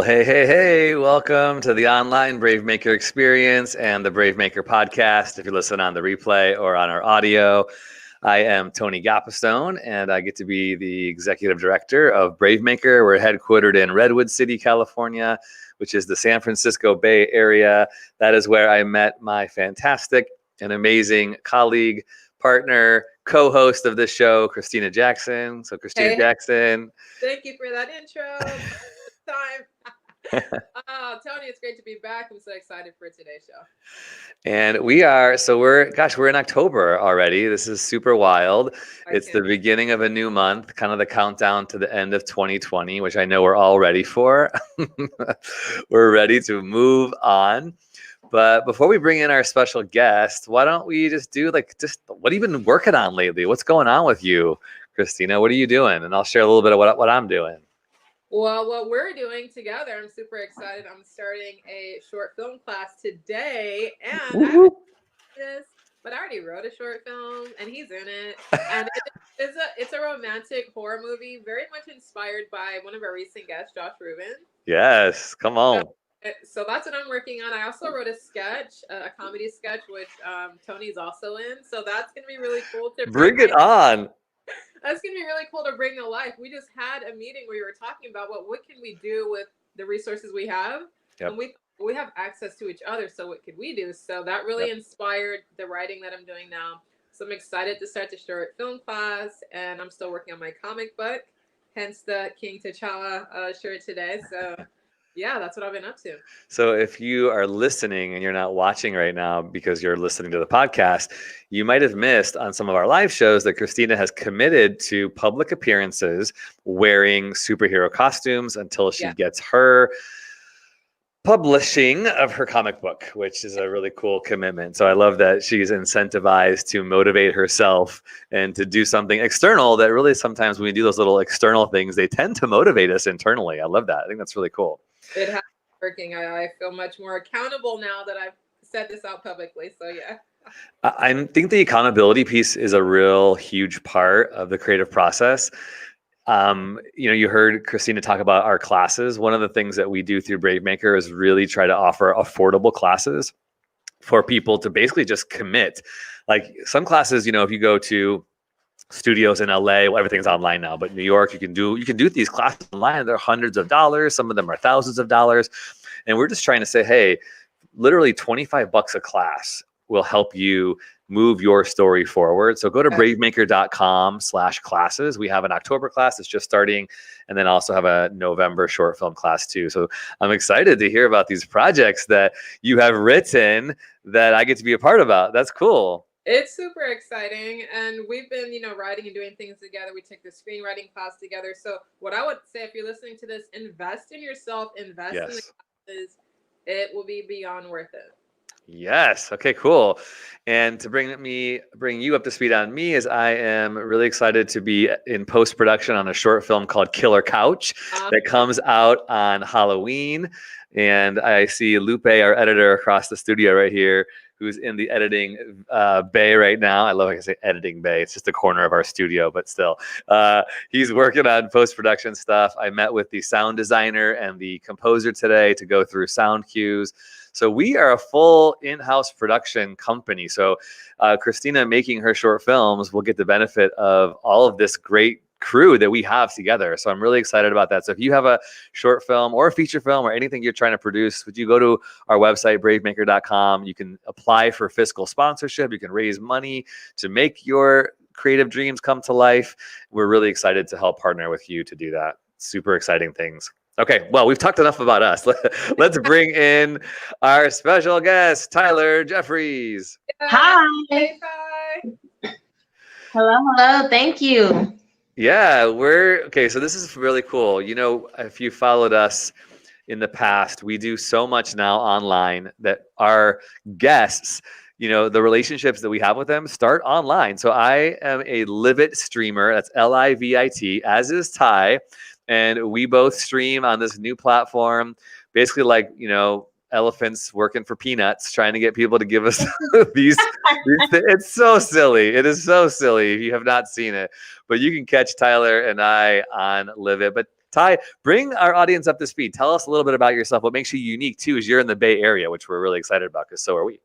Hey, welcome to the online Brave Maker experience and the Brave Maker podcast. If you listen on the replay or on our audio, I am Tony Gapastone, and I get to be the executive director of Brave Maker. We're headquartered in Redwood City, California, which is the San Francisco Bay Area. That is where I met my fantastic and amazing colleague, partner, co-host of this show, Christina Jackson. So Christina Jackson. Thank you for that intro. Time. Oh, Tony, it's great to be back. I'm so excited for today's show. And we're in October already. This is super wild. It's the beginning of a new month, kind of the countdown to the end of 2020, which I know we're all ready for. We're ready to move on. But before we bring in our special guest, why don't we just do what have you been working on lately? What's going on with you, Christina? What are you doing? And I'll share a little bit of what I'm doing. Well, what we're doing together, I'm super excited. I'm starting a short film class today, and I already wrote a short film, and he's in it. And it's a romantic horror movie, very much inspired by one of our recent guests, Josh Rubin. Yes, come on. So that's what I'm working on. I also wrote a sketch, a comedy sketch, which Tony's also in. So that's going to be really cool to bring it on. That's going to be really cool to bring to life. We just had a meeting where we were talking about what can we do with the resources we have. Yep. And we have access to each other. So what could we do? So that really inspired the writing that I'm doing now. So I'm excited to start the short film class, and I'm still working on my comic book, hence the King T'Challa shirt today. So yeah, that's what I've been up to. So if you are listening and you're not watching right now because you're listening to the podcast, you might have missed on some of our live shows that Christina has committed to public appearances wearing superhero costumes until she gets her publishing of her comic book, which is a really cool commitment. So I love that she's incentivized to motivate herself and to do something external that really sometimes when we do those little external things, they tend to motivate us internally. I love that. I think that's really cool. It has been working. I feel much more accountable now that I've said this out publicly. So yeah. I think the accountability piece is a real huge part of the creative process. You heard Christina talk about our classes. One of the things that we do through Brave Maker is really try to offer affordable classes for people to basically just commit. Like some classes, if you go to studios in LA, well, everything's online now, but New York, you can do these classes online. They're hundreds of dollars. Some of them are thousands of dollars. And we're just trying to say, hey, literally $25 a class will help you move your story forward. So go to bravemaker.com/classes. We have an October class that's just starting, and then also have a November short film class too. So I'm excited to hear about these projects that you have written that I get to be a part about. That's cool. It's super exciting. And we've been, writing and doing things together. We took the screenwriting class together. So what I would say, if you're listening to this, invest in yourself, invest in the classes. It will be beyond worth it. Yes. Okay, cool. And to bring you up to speed on me, is I am really excited to be in post-production on a short film called Killer Couch that comes out on Halloween. And I see Lupe, our editor across the studio right here, who's in the editing bay right now. I love how I say editing bay. It's just a corner of our studio, but still. He's working on post-production stuff. I met with the sound designer and the composer today to go through sound cues. So we are a full in-house production company. So Christina making her short films will get the benefit of all of this great crew that we have together. So I'm really excited about that. So if you have a short film or a feature film or anything you're trying to produce, would you go to our website, bravemaker.com. You can apply for fiscal sponsorship. You can raise money to make your creative dreams come to life. We're really excited to help partner with you to do that. Super exciting things. Okay, well, we've talked enough about us. Let's bring in our special guest, Tyler Jeffries. Hi. Hey, Hello. Thank you. Yeah, so this is really cool. If you followed us in the past, we do so much now online that our guests, the relationships that we have with them start online. So I am a Livit streamer. That's LIVIT, as is Ty. And we both stream on this new platform, basically like, elephants working for peanuts, trying to get people to give us these. It's so silly. It is so silly if you have not seen it. But you can catch Tyler and I on Livit. But Ty, bring our audience up to speed. Tell us a little bit about yourself. What makes you unique too is you're in the Bay Area, which we're really excited about because so are we.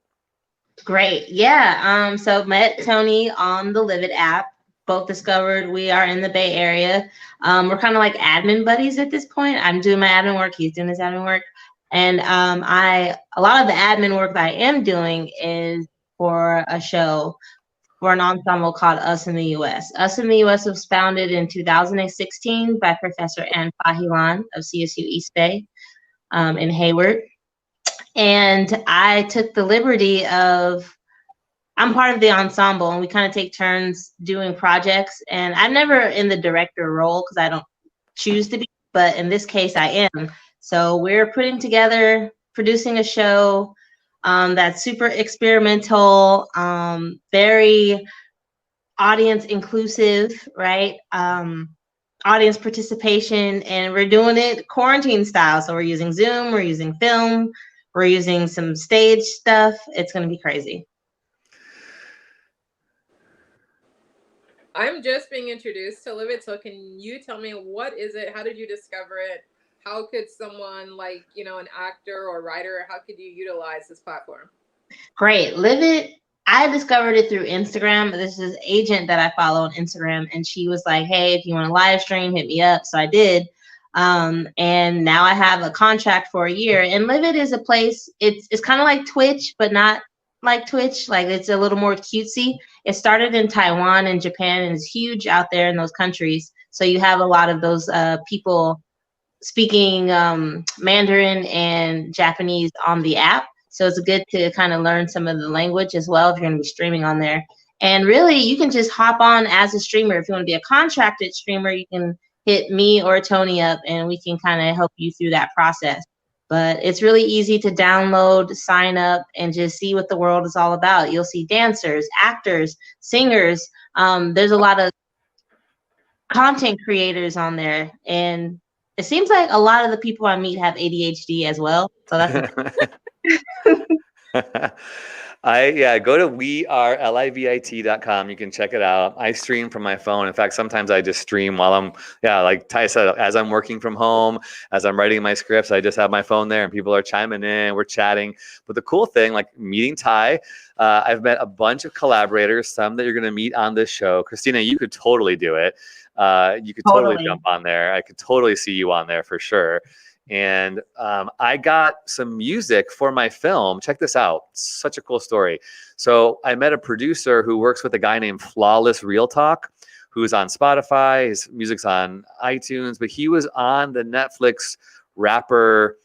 Great. Yeah. So met Tony on the Live It app. Both discovered we are in the Bay Area. We're kind of like admin buddies at this point. I'm doing my admin work. He's doing his admin work. And a lot of the admin work that I am doing is for a show, for an ensemble called Us in the U.S. Us in the U.S. was founded in 2016 by Professor Ann Fahilan of CSU East Bay in Hayward. And I took the liberty of, I'm part of the ensemble, and we kind of take turns doing projects. And I'm never in the director role because I don't choose to be, but in this case I am. So we're putting together, producing a show that's super experimental, very audience inclusive, right? Audience participation, and we're doing it quarantine style. So we're using Zoom, we're using film, we're using some stage stuff. It's going to be crazy. I'm just being introduced to Live It, so can you tell me what is it? How did you discover it? How could someone like, you know, an actor or writer, how could you utilize this platform? Great. Live It, I discovered it through Instagram. This is an agent that I follow on Instagram, and she was like, hey, if you want to live stream, hit me up. So I did. And now I have a contract for a year. And Live It is a place, it's kind of like Twitch, but not like Twitch. Like, it's a little more cutesy. It started in Taiwan and Japan, and it's huge out there in those countries. So you have a lot of those people speaking Mandarin and Japanese on the app. So it's good to kind of learn some of the language as well if you're going to be streaming on there. And really, you can just hop on as a streamer. If you want to be a contracted streamer, you can hit me or Tony up, and we can kind of help you through that process. But it's really easy to download, sign up, and just see what the world is all about. You'll see dancers, actors, singers. There's a lot of content creators on there. And it seems like a lot of the people I meet have ADHD as well. So that's go to wearelivit.com. You can check it out. I stream from my phone. In fact, sometimes I just stream while I'm, like Ty said, as I'm working from home, as I'm writing my scripts, I just have my phone there and people are chiming in, we're chatting. But the cool thing, like meeting Ty, I've met a bunch of collaborators, some that you're going to meet on this show. Christina, you could totally do it. You could totally jump on there. I could totally see you on there for sure. And I got some music for my film. Check this out. Such a cool story. So I met a producer who works with a guy named Flawless Real Talk, who's on Spotify. His music's on iTunes, but he was on the Netflix rapper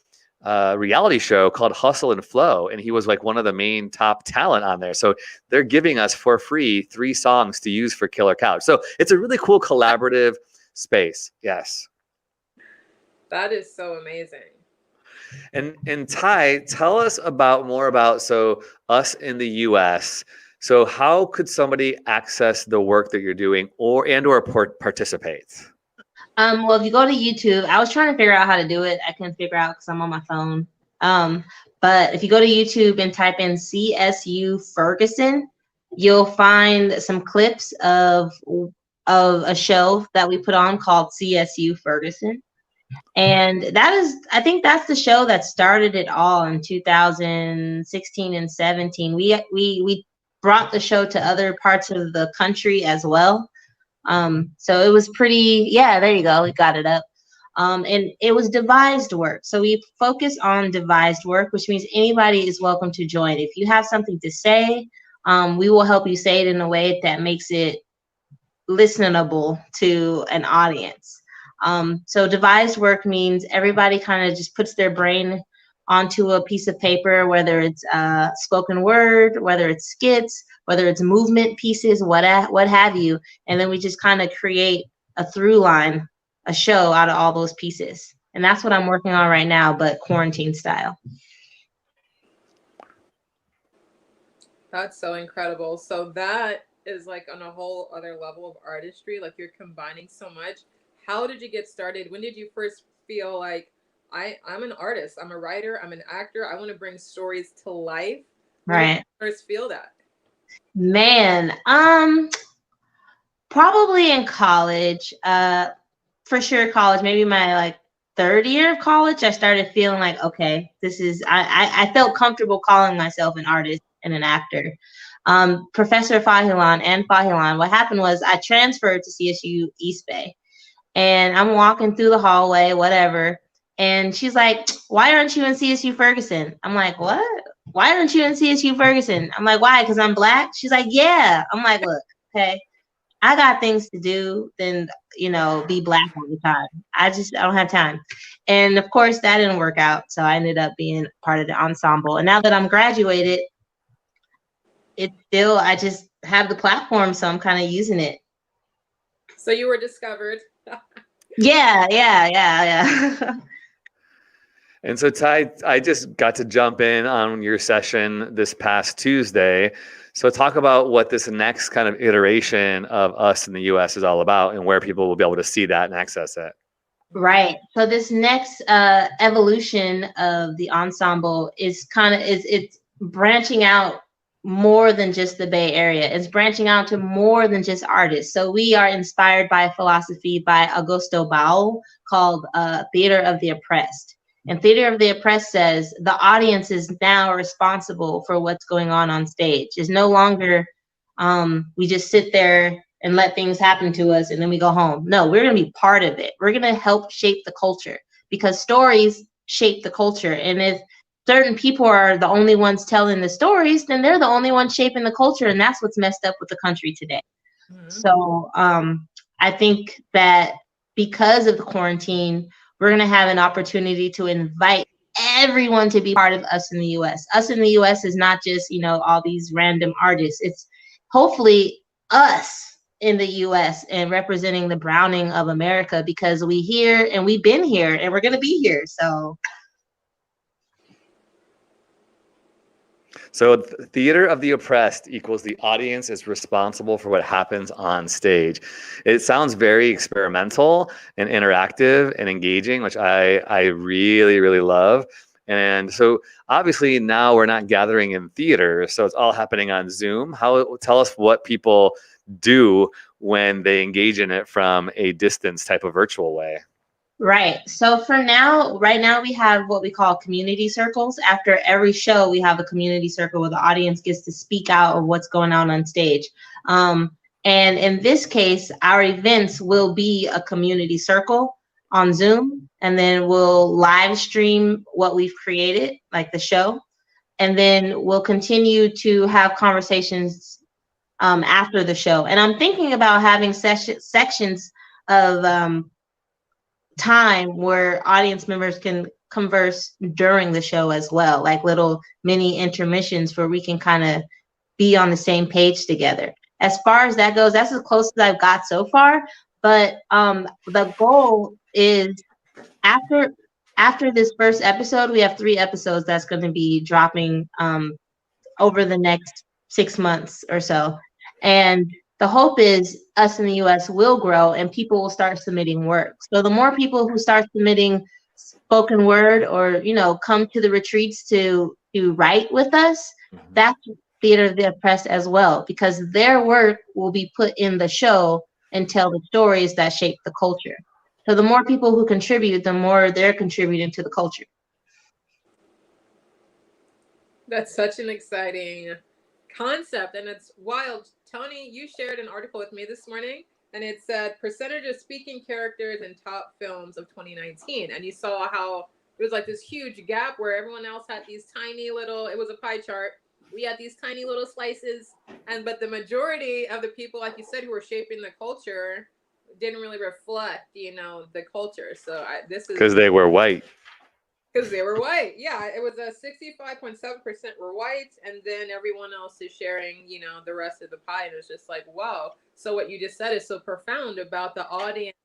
reality show called Hustle and Flow. And he was like one of the main top talent on there. So they're giving us for free 3 songs to use for Killer Couch. So it's a really cool collaborative space. Yes. That is so amazing. And Ty, tell us more about so Us in the U.S. So how could somebody access the work that you're doing or participate? Well, if you go to YouTube, I was trying to figure out how to do it. I couldn't figure out because I'm on my phone. But if you go to YouTube and type in CSU Ferguson, you'll find some clips of a show that we put on called CSU Ferguson. And I think that's the show that started it all in 2016 and 17. We brought the show to other parts of the country as well. So it was pretty, there you go. We got it up. And it was devised work. So we focus on devised work, which means anybody is welcome to join. If you have something to say, we will help you say it in a way that makes it listenable to an audience. So devised work means everybody kind of just puts their brain onto a piece of paper, whether it's spoken word, whether it's skits, whether it's movement pieces, what have you. And then we just kind of create a through line, a show out of all those pieces. And that's what I'm working on right now, but quarantine style. That's so incredible. So that is like on a whole other level of artistry. Like you're combining so much. How did you get started? When did you first feel like I'm an artist, I'm a writer, I'm an actor, I want to bring stories to life? When did you first feel that? Man, probably in college. for sure college, maybe my like third year of college, I started feeling like, okay, this is, I felt comfortable calling myself an artist and an actor. Professor Fahilan, what happened was I transferred to CSU East Bay, and I'm walking through the hallway, whatever. And she's like, why aren't you in CSU Ferguson? I'm like, what? Why aren't you in CSU Ferguson? I'm like, why? Because I'm Black? She's like, yeah. I'm like, look, okay, I got things to do than, be Black all the time. I don't have time. And of course, that didn't work out. So I ended up being part of the ensemble. And now that I'm graduated, I just have the platform. So I'm kind of using it. So you were discovered. Yeah. And so Ty, I just got to jump in on your session this past Tuesday. So talk about what this next kind of iteration of Us in the US is all about and where people will be able to see that and access it. Right. So this next evolution of the ensemble is it's branching out more than just the Bay Area. It's branching out to more than just artists. So we are inspired by a philosophy by Augusto Boal called Theater of the Oppressed. And Theater of the Oppressed says the audience is now responsible for what's going on stage. It's no longer we just sit there and let things happen to us and then we go home. No, we're going to be part of it. We're going to help shape the culture because stories shape the culture. And if certain people are the only ones telling the stories, then they're the only ones shaping the culture. And that's what's messed up with the country today. Mm-hmm. So I think that because of the quarantine, we're going to have an opportunity to invite everyone to be part of Us in the US. Us in the US is not just, all these random artists. It's hopefully us in the US and representing the browning of America because we here and we've been here and we're going to be here. So Theater of the Oppressed equals the audience is responsible for what happens on stage. It sounds very experimental and interactive and engaging, which I really, really love. And so obviously now we're not gathering in theater, so it's all happening on Zoom. Tell us what people do when they engage in it from a distance type of virtual way. Right. So right now we have what we call community circles. After every show, we have a community circle where the audience gets to speak out of what's going on stage. And in this case, our events will be a community circle on Zoom, and then we'll live stream what we've created, like the show. And then we'll continue to have conversations after the show. And I'm thinking about having sections of time where audience members can converse during the show as well, like little mini intermissions where we can kind of be on the same page together. As far as that goes, that's as close as I've got so far. But the goal is after this first episode, we have 3 episodes that's going to be dropping over the next 6 months or so. And the hope is Us in the US will grow and people will start submitting work. So the more people who start submitting spoken word or, come to the retreats to write with us, that's Theater of the Oppressed as well, because their work will be put in the show and tell the stories that shape the culture. So the more people who contribute, the more they're contributing to the culture. That's such an exciting concept, and it's wild. Tony, you shared an article with me this morning, and it said percentage of speaking characters in top films of 2019, and you saw how it was like this huge gap where everyone else had these tiny little, it was a pie chart, we had these tiny little slices, but the majority of the people, like you said, who were shaping the culture didn't really reflect, the culture. So this is because they were white. Because they were white. Yeah, it was a 65.7% were white, and then everyone else is sharing, the rest of the pie. And it's just like, wow. So what you just said is so profound about the audience,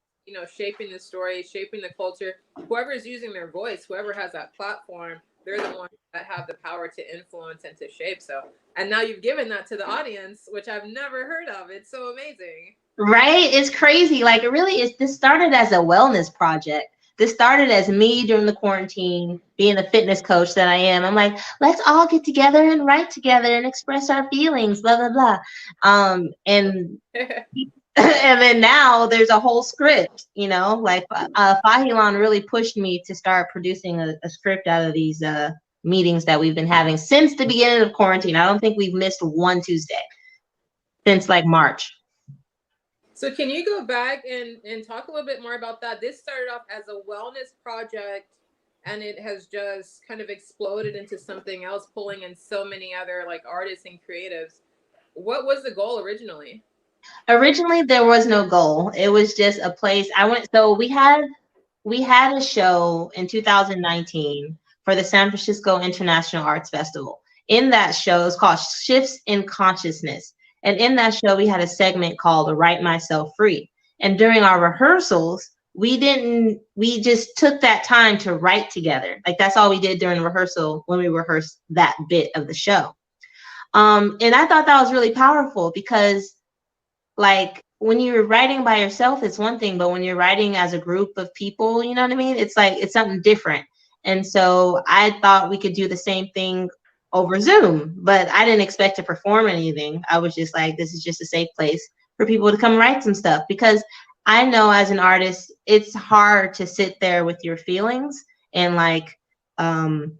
shaping the story, shaping the culture. Whoever is using their voice, whoever has that platform, they're the ones that have the power to influence and to shape. So, and now you've given that to the audience, which I've never heard of. It's so amazing. Right? It's crazy. Like, it really is. This started as a wellness project. This started as me during the quarantine, being the fitness coach that I am. I'm like, let's all get together and write together and express our feelings, blah, blah, blah. And And then now there's a whole script, you know, like Fahilon really pushed me to start producing a script out of these meetings that we've been having since the beginning of quarantine. I don't think we've missed one Tuesday since like March. So can you go back and talk a little bit more about that? This started off as a wellness project and it has just kind of exploded into something else, pulling in so many other like artists and creatives. What was the goal originally? Originally, there was no goal. It was just a place I went. So we had a show in 2019 for the San Francisco International Arts Festival. In that show, it's called Shifts in Consciousness. And in that show, we had a segment called Write Myself Free. And during our rehearsals, we just took that time to write together. Like that's all we did during rehearsal when we rehearsed that bit of the show. And I thought that was really powerful because like when you're writing by yourself, it's one thing, but when you're writing as a group of people, you know what I mean? It's like, it's something different. And so I thought we could do the same thing over Zoom, but I didn't expect to perform anything. I was just like, this is just a safe place for people to come write some stuff, because I know as an artist, it's hard to sit there with your feelings and like, and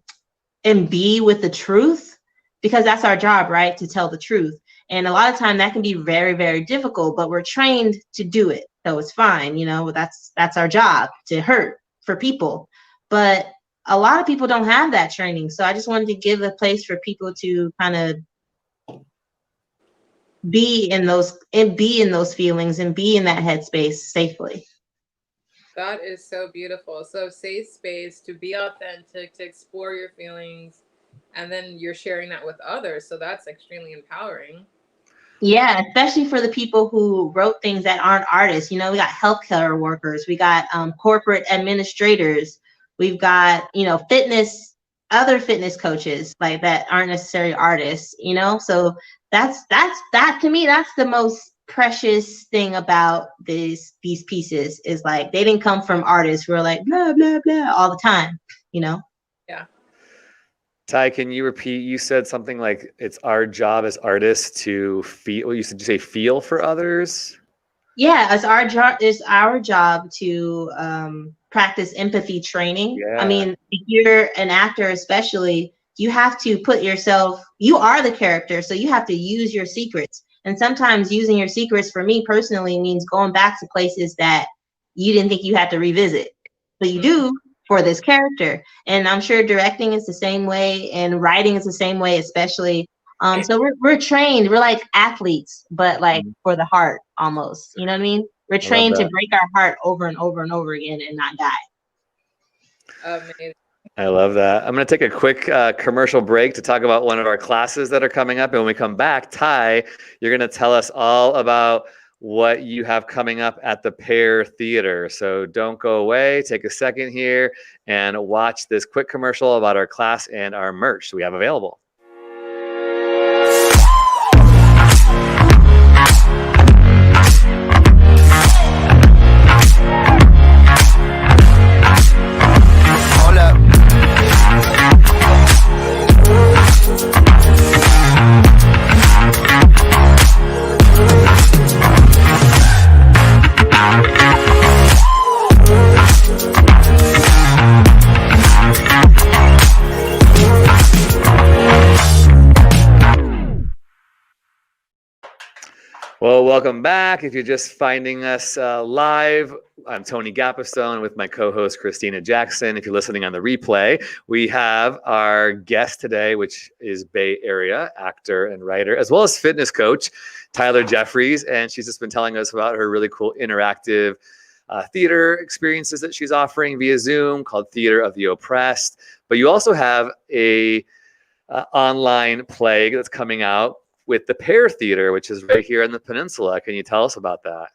be with the truth, because that's our job, right? To tell the truth. And a lot of time that can be very, very difficult, but we're trained to do it. So it's fine. You know, that's our job, to hurt for people. But a lot of people don't have that training. So I just wanted to give a place for people to kind of be in those feelings and be in that headspace safely. That is so beautiful. So safe space to be authentic, to explore your feelings, and then you're sharing that with others. So that's extremely empowering. Yeah, especially for the people who wrote things that aren't artists. You know, we got healthcare workers, we got corporate administrators, we've got, you know, other fitness coaches like that aren't necessarily artists, you know? So that to me, that's the most precious thing about these pieces, is like they didn't come from artists who are like blah, blah, blah all the time, you know? Yeah. Ty, can you repeat? You said something like it's our job as artists to feel. Well, you said, say feel for others. Yeah, it's our job to practice empathy training. Yeah. I mean, if you're an actor, especially, you have to put yourself. You are the character, so you have to use your secrets. And sometimes using your secrets, for me personally, means going back to places that you didn't think you had to revisit, but you do for this character. And I'm sure directing is the same way, and writing is the same way, especially. So we're trained. We're like athletes, but like for the heart, almost. You know what I mean? We're trained to break our heart over and over and over again and not die. Amazing. I love that. I'm going to take a quick commercial break to talk about one of our classes that are coming up. And when we come back, Ty, you're going to tell us all about what you have coming up at the Pear Theatre. So don't go away. Take a second here and watch this quick commercial about our class and our merch we have available. Well, welcome back. If you're just finding us live, I'm Tony Gapistone with my co-host Christina Jackson. If you're listening on the replay, we have our guest today, which is Bay Area actor and writer, as well as fitness coach, Tyler Jeffries. And she's just been telling us about her really cool interactive theater experiences that she's offering via Zoom called Theater of the Oppressed. But you also have a online play that's coming out with the Pear Theatre, which is right here in the peninsula. Can you tell us about that?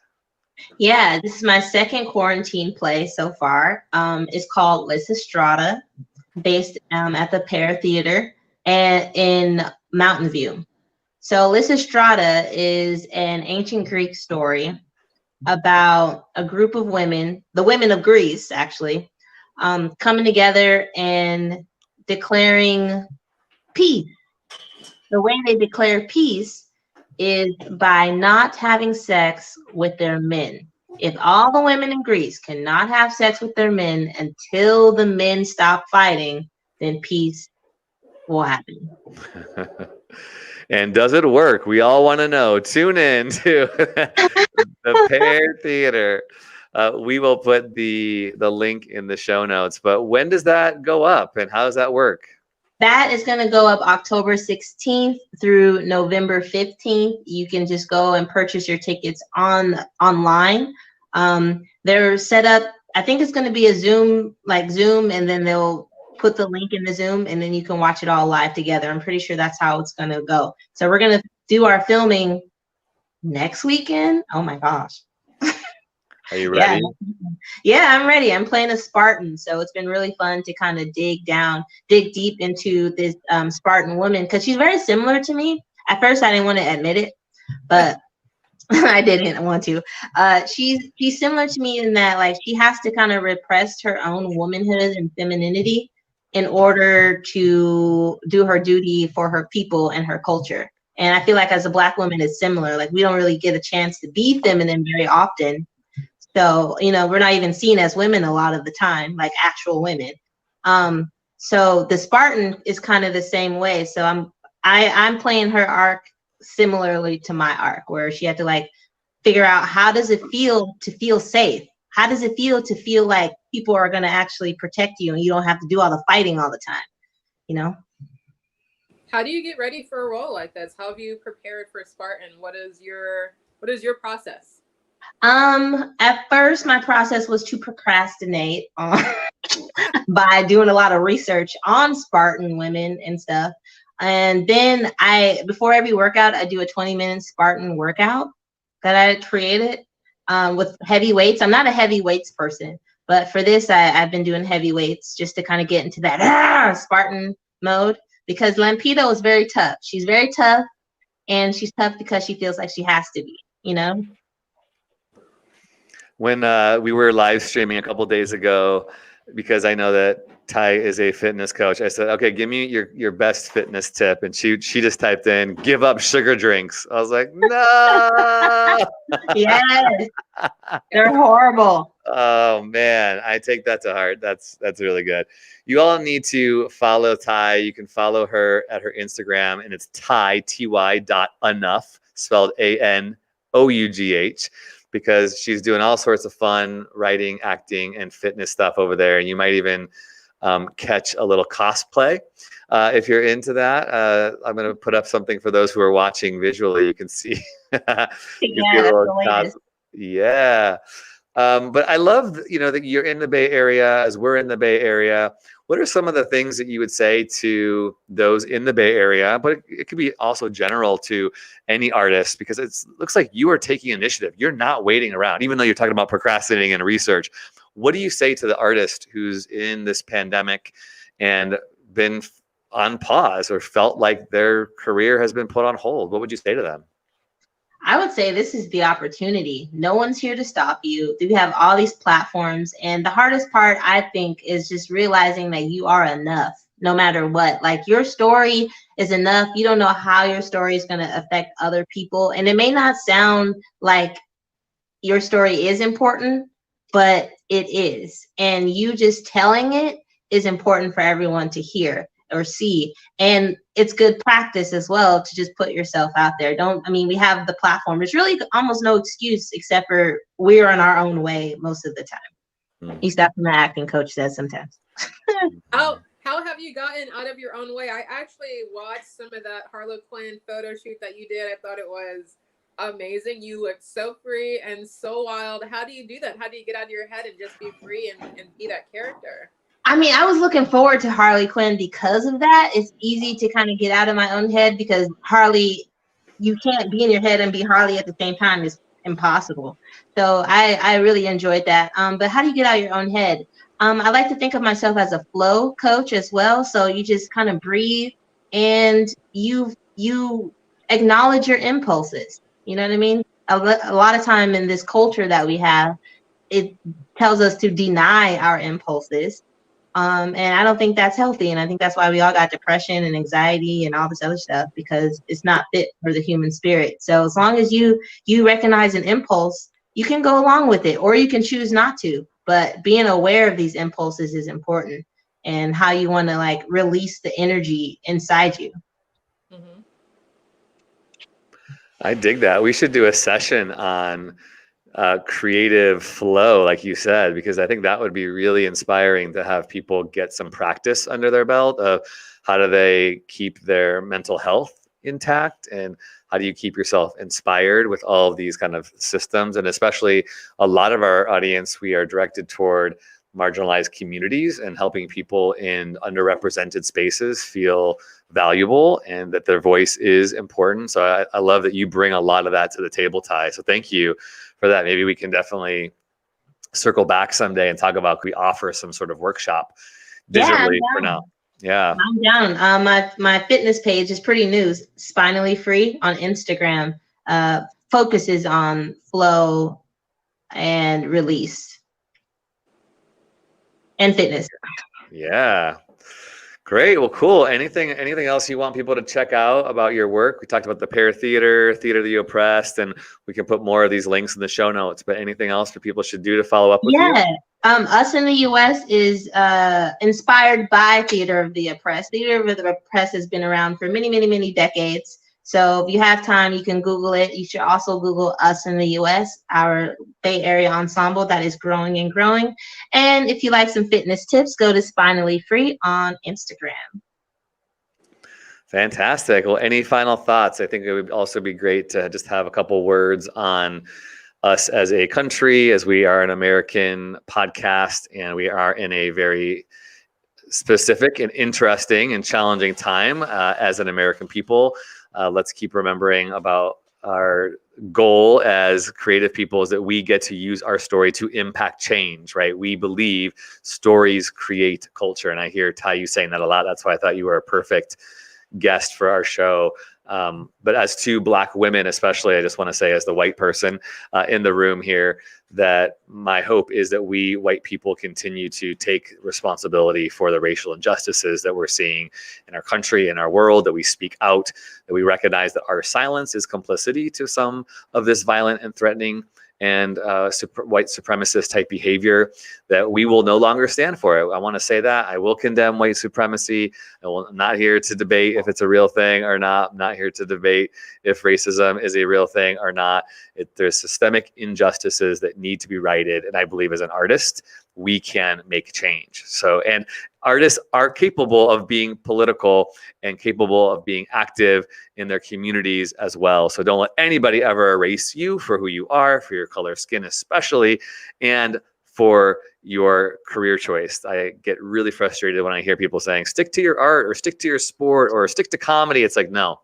Yeah, this is my second quarantine play so far. It's called Lysistrata, based at the Pear Theatre and in Mountain View. So Lysistrata is an ancient Greek story about a group of women, the women of Greece, actually, coming together and declaring peace. The way they declare peace is by not having sex with their men. If all the women in Greece cannot have sex with their men until the men stop fighting, then peace will happen. And does it work? We all want to know. Tune in to the Pear Theatre. We will put the link in the show notes. But when does that go up, and how does that work? That is going to go up October 16th through November 15th. You can just go and purchase your tickets online. They're set up. I think it's going to be a Zoom, and then they'll put the link in the Zoom, and then you can watch it all live together. I'm pretty sure that's how it's going to go. So we're going to do our filming next weekend. Oh my gosh. Are you ready? Yeah, I'm ready. I'm playing a Spartan, so it's been really fun to kind of dig deep into this Spartan woman, because she's very similar to me. At first, I didn't want to admit it, but I didn't want to. She's similar to me in that, like, she has to kind of repress her own womanhood and femininity in order to do her duty for her people and her culture. And I feel like as a Black woman, it's similar. Like, we don't really get a chance to be feminine very often. So, we're not even seen as women a lot of the time, like actual women. So the Spartan is kind of the same way. So I'm playing her arc similarly to my arc, where she had to like figure out, how does it feel to feel safe? How does it feel to feel like people are going to actually protect you and you don't have to do all the fighting all the time, How do you get ready for a role like this? How have you prepared for Spartan? What is your process? At first, my process was to procrastinate by doing a lot of research on Spartan women and stuff. And then before every workout, I do a 20-minute Spartan workout that I created with heavy weights. I'm not a heavy weights person, but for this, I've been doing heavy weights just to kind of get into that Spartan mode, because Lampedo is very tough. She's very tough, and she's tough because she feels like she has to be, When we were live streaming a couple days ago, because I know that Ty is a fitness coach, I said, okay, give me your best fitness tip. And she just typed in, give up sugar drinks. I was like, no. Yes, they're horrible. Oh man, I take that to heart. That's really good. You all need to follow Ty. You can follow her at her Instagram, and it's ty.enough, spelled ANOUGH. Because she's doing all sorts of fun writing, acting, and fitness stuff over there. And you might even catch a little cosplay if you're into that. I'm going to put up something for those who are watching visually. You can see. Yeah. But I love, that you're in the Bay Area, as we're in the Bay Area. What are some of the things that you would say to those in the Bay Area? But it could be also general to any artist, because it looks like you are taking initiative. You're not waiting around, even though you're talking about procrastinating and research. What do you say to the artist who's in this pandemic and been on pause or felt like their career has been put on hold? What would you say to them? I would say this is the opportunity. No one's here to stop you. You have all these platforms. And the hardest part, I think, is just realizing that you are enough no matter what. Like, your story is enough. You don't know how your story is going to affect other people. And it may not sound like your story is important, but it is. And you just telling it is important for everyone to hear or see. And it's good practice as well to just put yourself out there. We have the platform. There's really almost no excuse, except for we're on our own way most of the time. Except for my acting coach says sometimes. How have you gotten out of your own way? I actually watched some of that Harlequin photo shoot that you did. I thought it was amazing. You looked so free and so wild. How do you do that? How do you get out of your head and just be free and be that character? I was looking forward to Harley Quinn because of that. It's easy to kind of get out of my own head, because Harley, you can't be in your head and be Harley at the same time. It's impossible. So I really enjoyed that. But how do you get out of your own head? I like to think of myself as a flow coach as well. So you just kind of breathe and you acknowledge your impulses. You know what I mean? A lot of time in this culture that we have, it tells us to deny our impulses. And I don't think that's healthy. And I think that's why we all got depression and anxiety and all this other stuff, because it's not fit for the human spirit. So as long as you recognize an impulse, you can go along with it, or you can choose not to. But being aware of these impulses is important, and how you want to like release the energy inside you. Mm-hmm. I dig that. We should do a session on creative flow, like you said, because I think that would be really inspiring to have people get some practice under their belt of how do they keep their mental health intact, and how do you keep yourself inspired with all of these kind of systems. And especially a lot of our audience, we are directed toward marginalized communities and helping people in underrepresented spaces feel valuable and that their voice is important. So I love that you bring a lot of that to the table, Ty. So thank you for that. Maybe we can definitely circle back someday and talk about, we offer some sort of workshop digitally for now. Yeah, I'm down. My fitness page is pretty new. Spinally Free on Instagram focuses on flow and release and fitness. Yeah. Great. Well, cool. Anything else you want people to check out about your work? We talked about the Pear Theatre, Theater of the Oppressed, and we can put more of these links in the show notes. But anything else that people should do to follow up with you? Us in the U.S. is inspired by Theater of the Oppressed. Theater of the Oppressed has been around for many, many, many decades. So if you have time, you can Google it. You should also Google Us in the U.S., our Bay Area ensemble that is growing and growing. And if you like some fitness tips, go to Spinally Free on Instagram. Fantastic. Well, any final thoughts? I think it would also be great to just have a couple words on us as a country, as we are an American podcast, and we are in a very specific and interesting and challenging time as an American people. Let's keep remembering about our goal as creative people is that we get to use our story to impact change, right? We believe stories create culture. And I hear Ty, you saying that a lot. That's why I thought you were a perfect guest for our show. But as two Black women, especially, I just want to say, as the white person in the room here, that my hope is that we white people continue to take responsibility for the racial injustices that we're seeing in our country, in our world, that we speak out, that we recognize that our silence is complicity to some of this violent and threatening and white supremacist type behavior, that we will no longer stand for it. I want to say that I will condemn white supremacy. I'm not here to debate if it's a real thing or not. I'm not here to debate if racism is a real thing or not. There's systemic injustices that need to be righted. And I believe as an artist, we can make change. So, and artists are capable of being political and capable of being active in their communities as well. So don't let anybody ever erase you for who you are, for your color of skin especially, and for your career choice. I get really frustrated when I hear people saying, stick to your art or stick to your sport or stick to comedy. It's like, no.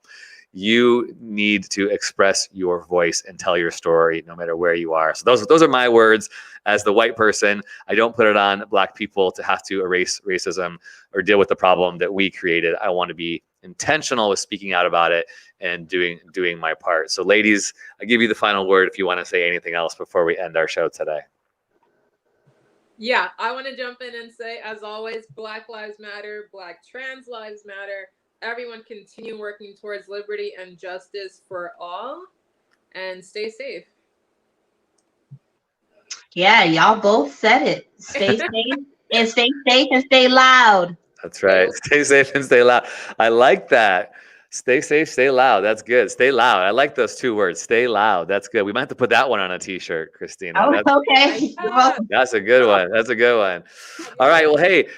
You need to express your voice and tell your story no matter where you are. So those are my words as the white person. I don't put it on Black people to have to erase racism or deal with the problem that we created. I want to be intentional with speaking out about it and doing my part. So ladies, I give you the final word if you want to say anything else before we end our show today. Yeah, I want to jump in and say, as always, Black Lives Matter, Black trans lives matter. Everyone continue working towards liberty and justice for all, and stay safe. Yeah, y'all both said it. Stay safe and stay safe and stay loud. That's right. Stay safe and stay loud. I like that. Stay safe, stay loud. That's good. Stay loud. I like those two words. Stay loud. That's good. We might have to put that one on a t-shirt, Christina. Oh, okay. That's a good one. That's a good one. All right. Well, hey,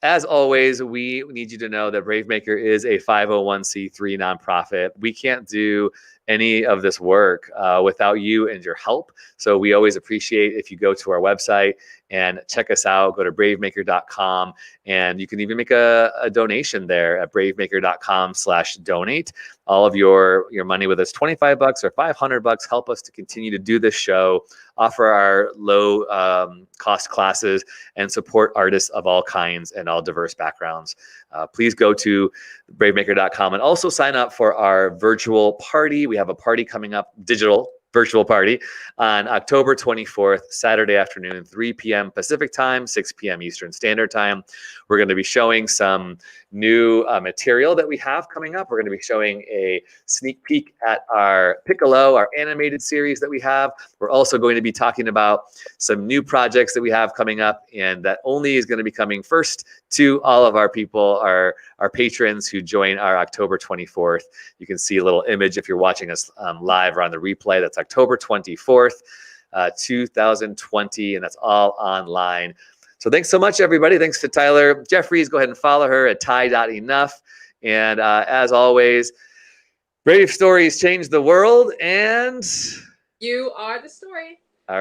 as always, we need you to know that Bravemaker is a 501c3 nonprofit. We can't do any of this work without you and your help. So we always appreciate if you go to our website and check us out. Go to bravemaker.com, and you can even make a donation there at bravemaker.com/donate. All of your money, whether it's $25 or $500, help us to continue to do this show, offer our low cost classes, and support artists of all kinds and all diverse backgrounds. Please go to bravemaker.com and also sign up for our virtual party. We have a party coming up, digital virtual party on October 24th, Saturday afternoon, 3 p.m. Pacific time, 6 p.m. Eastern Standard Time. We're going to be showing some new material that we have coming up. We're going to be showing a sneak peek at our Piccolo, our animated series that we have. We're also going to be talking about some new projects that we have coming up, and that only is going to be coming first to all of our people, our patrons who join our October 24th. You can see a little image if you're watching us live or on the replay. That's October 24th, 2020, and that's all online. So thanks so much, everybody. Thanks to Tyler Jeffries. Go ahead and follow her at ty.enough. And as always, brave stories change the world, and you are the story.